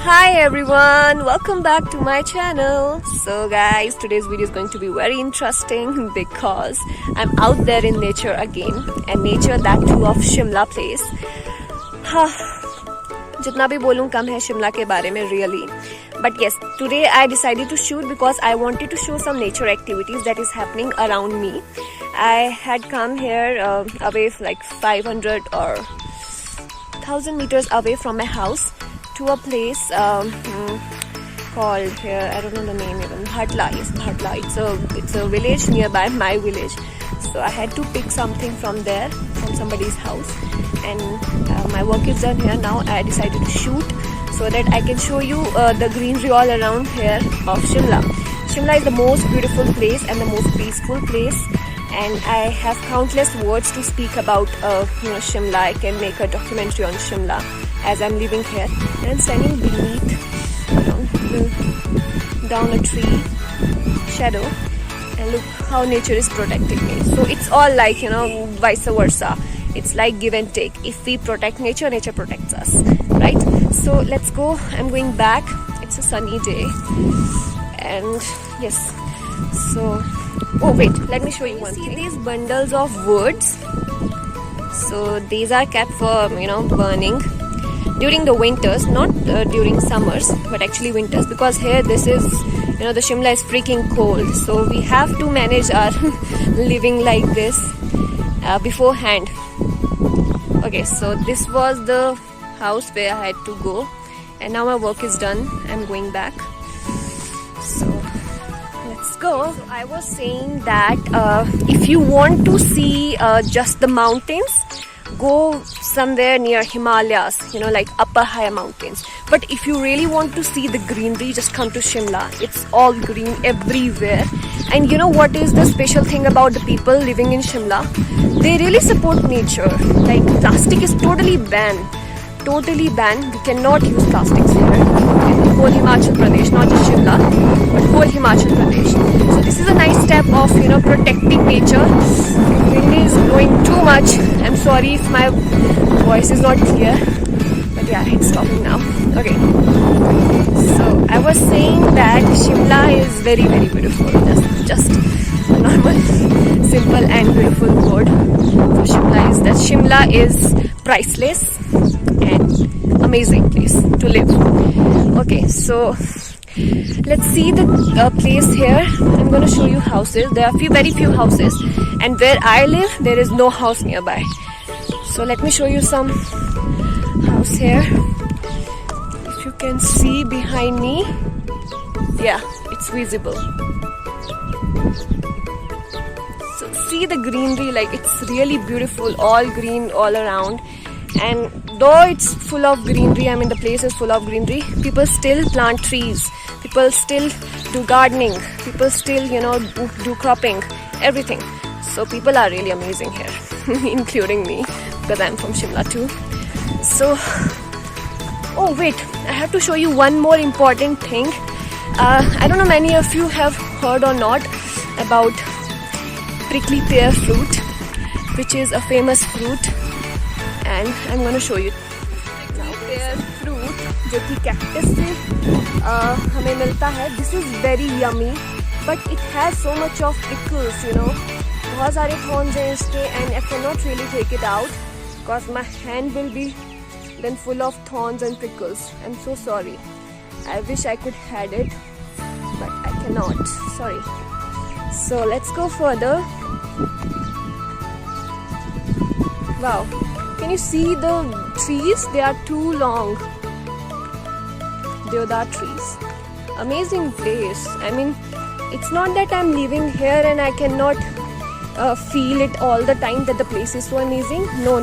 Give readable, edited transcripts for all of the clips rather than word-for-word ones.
Hi everyone, welcome back to my channel. So guys, today's video is going to be very interesting because I'm out there in nature again, and nature that too of Shimla place. जितना भी बोलूं कम है शिमला के बारे में really. But yes, today I decided to shoot because I wanted to show some nature activities that is happening around me. I had come here away like 500 or 1000 meters away from my house to a place called here, I don't know the name even, Bhatla. Yes, Bhatla. It's a village nearby my village. So I had to pick something from there, from somebody's house, and my work is done here now. I decided to shoot so that I can show you the greenery all around here of Shimla. Shimla is the most beautiful place and the most peaceful place, and I have countless words to speak about Shimla. I can make a documentary on Shimla as I'm living here, and I'm standing beneath down a tree shadow, and look how nature is protecting me. So it's all like vice versa. It's like give and take. If we protect nature, nature protects us, right? So let's go. I'm going back. It's a sunny day, and yes, so oh wait, let me show you one thing. See these bundles of woods? So these are kept for burning during the winters, not during summers, but actually winters, because here this is the Shimla is freaking cold, so we have to manage our living like this beforehand. Okay, so this was the house where I had to go, and now my work is done. I'm going back, so let's go. So I was saying that if you want to see just the mountains, go somewhere near Himalayas, like upper higher mountains. But if you really want to see the greenery, just come to Shimla. It's all green everywhere. And you know what is the special thing about the people living in Shimla? They really support nature. Like plastic is totally banned. Totally banned. We cannot use plastics here in the whole Himachal Pradesh, not just Shimla, but whole Himachal Pradesh. So this is a nice step of protecting nature. The wind is blowing too much. I'm sorry if my voice is not clear, but yeah, it's stopping now. Okay, so I was saying that Shimla is very, very beautiful. Just a normal, simple and beautiful word for Shimla is that Shimla is priceless and amazing place to live. Okay, so let's see the place here. I'm going to show you houses. There are very few houses, and where I live there is no house nearby. So let me show you some house here. If you can see behind me, yeah, it's visible. So see the greenery, like it's really beautiful, all green all around. And though it's full of greenery, I mean the place is full of greenery, people still plant trees, people still do gardening, people still do cropping, everything. So people are really amazing here, including me, because I'm from Shimla too. So oh wait, I have to show you one more important thing. I don't know many of you have heard or not about prickly pear fruit, which is a famous fruit, and I'm going to show you. Now pear fruit जो कि cactus से हमें मिलता है. This is very yummy, but it has so much of prickles, बहुत सारे thorns हैं इसके, and I cannot really take it out because my hand will be then full of thorns and prickles. I'm so sorry. I wish I could had it, but I cannot. Sorry. So let's go further. Wow. Can you see the trees? They are too long. Deodar trees. Amazing place. I mean, it's not that I'm living here and I cannot feel it all the time that the place is so amazing. No.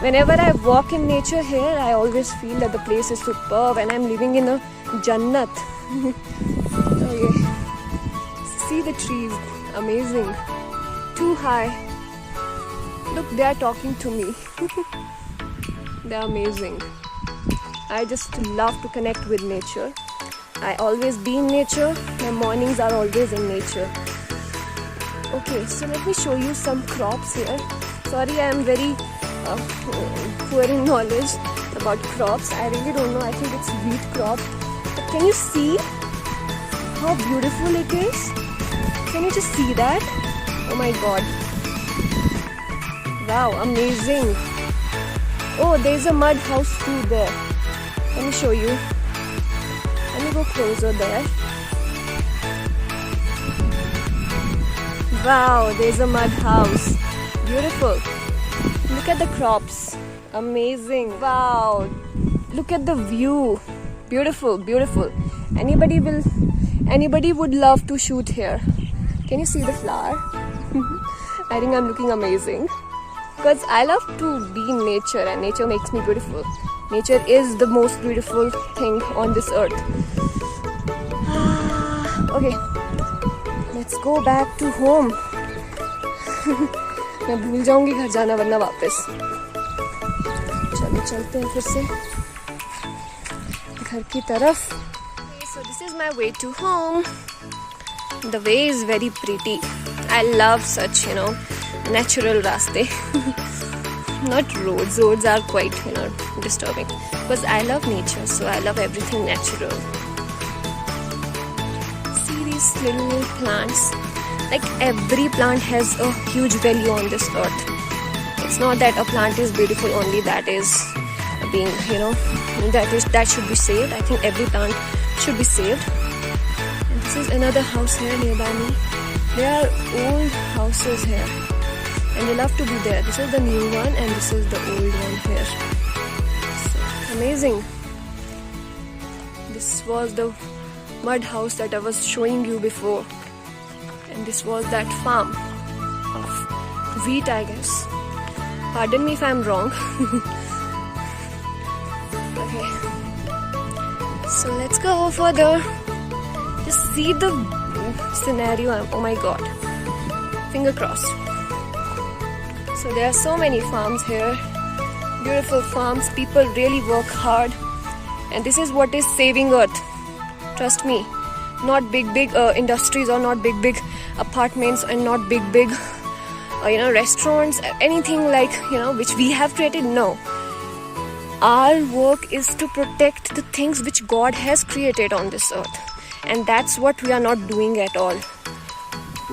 Whenever I walk in nature here, I always feel that the place is superb and I'm living in a Jannat. Okay. See the trees. Amazing. Too high. Look, they are talking to me. They are amazing. I just love to connect with nature. I always be in nature. My mornings are always in nature. Okay, so let me show you some crops here. Sorry, I am very poor in knowledge about crops. I really don't know. I think it's wheat cropped. But can you see how beautiful it is? Can you just see that? Oh my god. Wow, amazing. Oh, there's a mud house too there. Let me show you. Let me go closer there. Wow, there's a mud house. Beautiful. Look at the crops. Amazing. Wow. Look at the view. Beautiful, beautiful. Anybody would love to shoot here. Can you see the flower? I think I'm looking amazing. Because I love to be in nature and nature makes me beautiful. Nature is the most beautiful thing on this earth. Okay, let's go back to home. मैं भूल जाऊंगी घर जाना वरना वापस. चलो चलते हैं फिर से घर की तरफ. So this is my way to home. The way is very pretty. I love such, natural raste. Not roads. Roads are quite, disturbing. Because I love nature, so I love everything natural. See these little plants. Like every plant has a huge value on this earth. It's not that a plant is beautiful only that is being, that should be saved. I think every plant should be saved. And this is another house here nearby me. There are old houses here. And they love to be there. This is the new one and this is the old one here. So, amazing. This was the mud house that I was showing you before. And this was that farm of wheat, I guess. Pardon me if I'm wrong. Okay. So let's go further. Just see the scenario. Oh my god. Finger crossed. So there are so many farms here. Beautiful farms. People really work hard. And this is what is saving Earth. Trust me. Not big industries or not big apartments and not big restaurants, anything like, which we have created. No. Our work is to protect the things which God has created on this earth. And that's what we are not doing at all.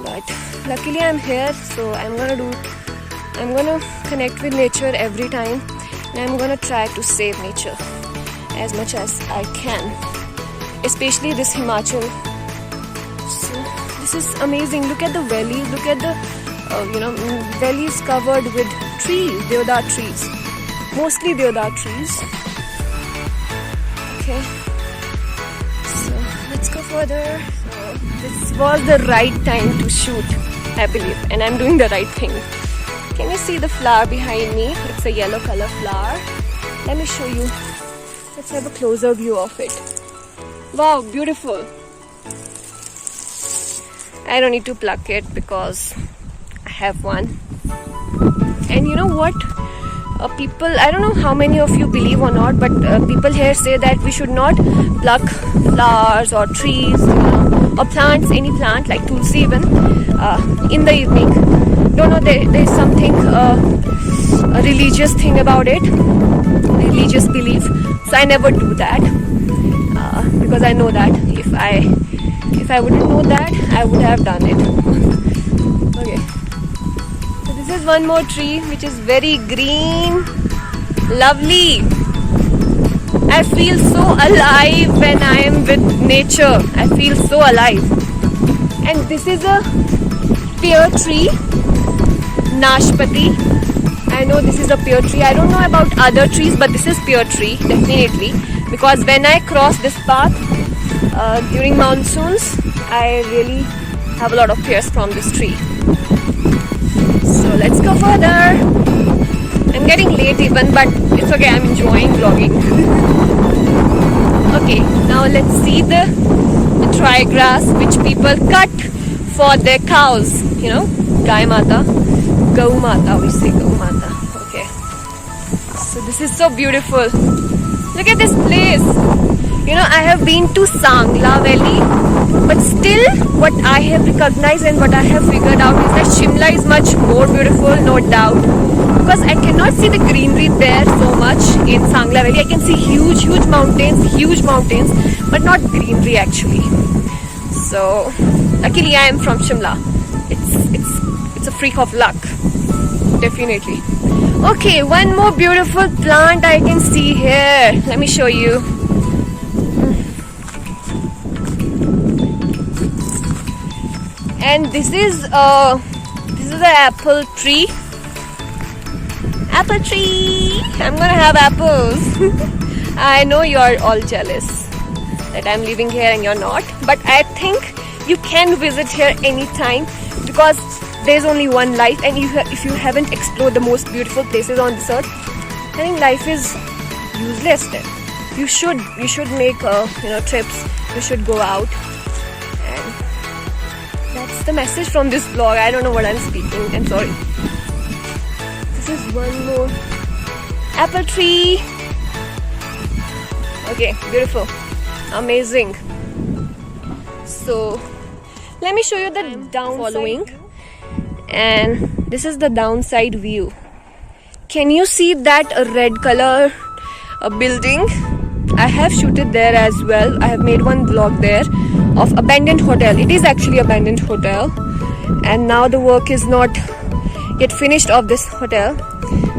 But luckily I'm here, so I'm gonna connect with nature every time. And I'm gonna try to save nature as much as I can. Especially this Himachal. So this is amazing. Look at the valleys. Look at the valleys covered with trees, deodar trees. Mostly deodar trees. Okay. So let's go further. So this was the right time to shoot, I believe, and I'm doing the right thing. Can you see the flower behind me? It's a yellow color flower. Let me show you. Let's have a closer view of it. Wow, beautiful. I don't need to pluck it because I have one. And you know what? People, I don't know how many of you believe or not, but people here say that we should not pluck flowers or trees, or plants, any plant like tulsi even, in the evening. Don't know, there's something, a religious thing about it, religious belief. So I never do that. Because I know that if I wouldn't know that, I would have done it. Okay. So this is one more tree which is very green, lovely. I feel so alive when I am with nature. I feel so alive. And this is a pear tree, Nashpati. I know this is a pear tree. I don't know about other trees, but this is pear tree, definitely. Because when I cross this path during monsoons, I really have a lot of pears from this tree. So let's go further. I'm getting late even, but it's okay, I'm enjoying vlogging. Okay, now let's see the dry grass which people cut for their cows. Gai Mata, Gau Mata, we say Gau Mata. Okay. So this is so beautiful. Look at this place. I have been to Sangla Valley, but still what I have recognized and what I have figured out is that Shimla is much more beautiful, no doubt. because I cannot see the greenery there so much in Sangla Valley. I can see huge mountains, but not greenery actually. So luckily I am from Shimla. It's a freak of luck, definitely. Okay, one more beautiful plant I can see here. Let me show you. And this is an apple tree. Apple tree. I'm gonna have apples. I know you are all jealous that I'm living here and you're not, but I think you can visit here anytime because there's only one life, and if you haven't explored the most beautiful places on this earth, I think life is useless then. You should make trips. You should go out, and that's the message from this vlog. I don't know what I'm speaking. I'm sorry. This is one more apple tree. Okay, beautiful, amazing. So let me show you the downside. And this is the downside view. Can you see that red color building? I have shooted there as well. I have made one vlog there of abandoned hotel. It is actually abandoned hotel, and now the work is not yet finished of this hotel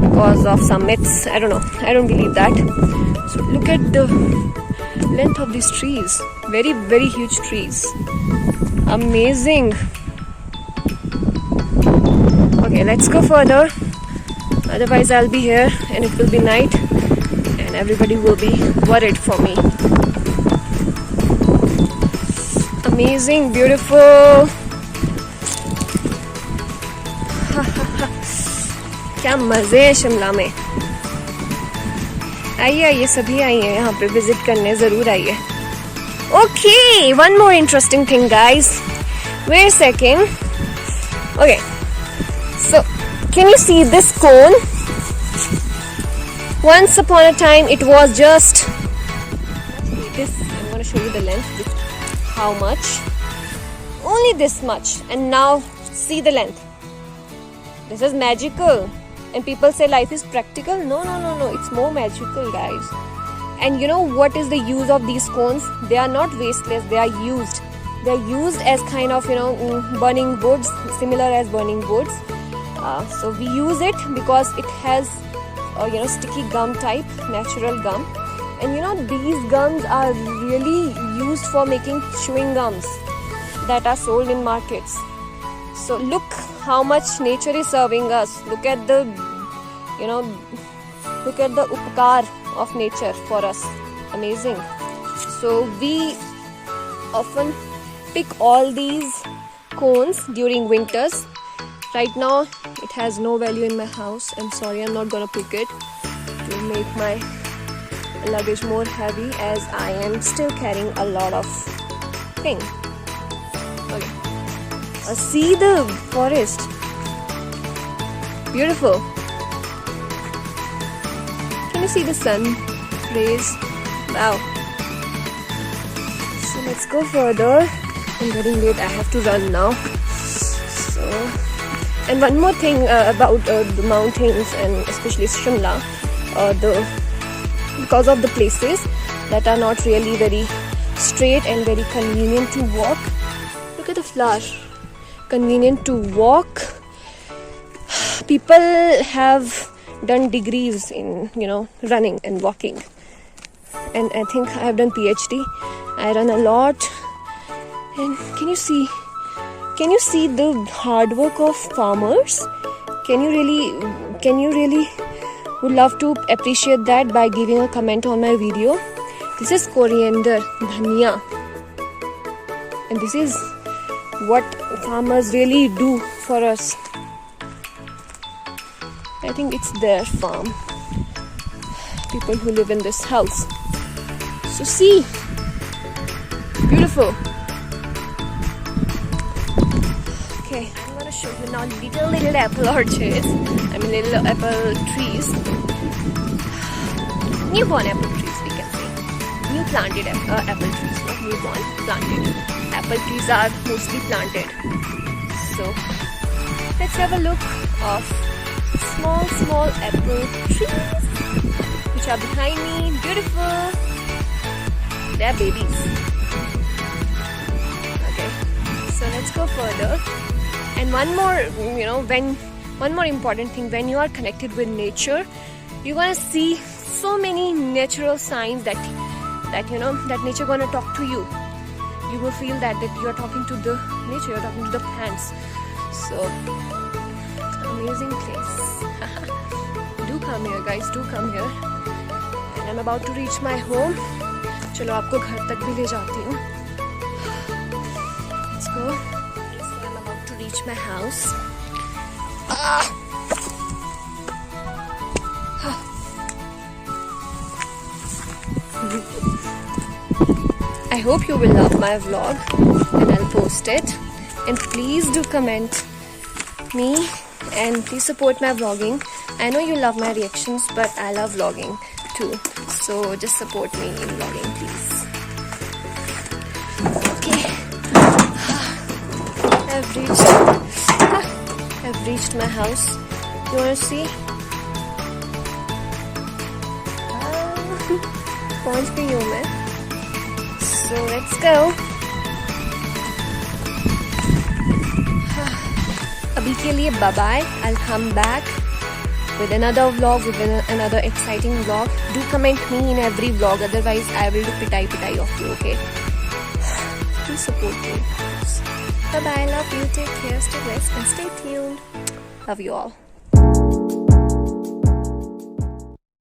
because of some myths. I don't know. I don't believe that. So look at the length of these trees. Very, very huge trees. Amazing. Okay, let's go further. Otherwise I'll be here and it will be night and everybody will be worried for me. Amazing, beautiful. क्या मजे हैं शिमला में. आइए सभी आइए यहाँ पे visit करने, जरूर आइए. Okay, one more interesting thing, guys. Wait a second. Okay. So, can you see this cone? Once upon a time, it was just this. I'm going to show you the length. How much? Only this much. And now, see the length. This is magical. And people say life is practical. No. It's more magical, guys. And you know what is the use of these cones? They are not wasteless. They are used. They are used as kind of, burning woods, similar as burning woods. So we use it because it has sticky gum type, natural gum, and these gums are really used for making chewing gums that are sold in markets. So look how much nature is serving us. Look at the upkar of nature for us. Amazing. So we often pick all these cones during winters. Right now it has no value in my house. I'm sorry, I'm not gonna pick it to make my luggage more heavy, as I am still carrying a lot of things. Okay. See the forest. Beautiful. Can you see the sun rays? Wow. So let's go further. I'm getting late. I have to run now. And one more thing about the mountains and especially Shimla, because of the places that are not really very straight and very convenient to walk. Look at the flower. Convenient to walk. People have done degrees in running and walking, and I think I have done PhD. I run a lot, and can you see the hard work of farmers? Can you really would love to appreciate that by giving a comment on my video. This is coriander, dhania, and this is what farmers really do for us. I think it's their farm, people who live in this house. So see, beautiful. Okay, I'm gonna show you now little apple orchards. Little apple trees. Newborn apple trees, we can say. New planted apple trees, not newborn, planted. Apple trees are mostly planted. So let's have a look of small apple trees which are behind me. Beautiful. They're babies. Okay, so let's go further. And one more important thing, when you are connected with nature, you're gonna see so many natural signs that nature gonna talk to you. You will feel that you're talking to the nature, you're talking to the plants. So amazing place. Do come here guys, do come here. And I'm about to reach my home. चलो आपको घर तक भी ले जाती हूँ. Let's go. So I'm about to reach my house. I hope you will love my vlog and I'll post it. And please do comment me and please support my vlogging. I know you love my reactions, but I love vlogging too. So just support me in vlogging, please. Okay. I've reached my house. You wanna see? पहुंच गई हूँ मैं. So let's go. अभी के लिए bye bye. I'll come back with another vlog, with another exciting vlog. Do comment me in every vlog, otherwise I will do pitai of you, okay? Please support me. Bye bye. Love you. Take care. Stay blessed and stay tuned. Love you all.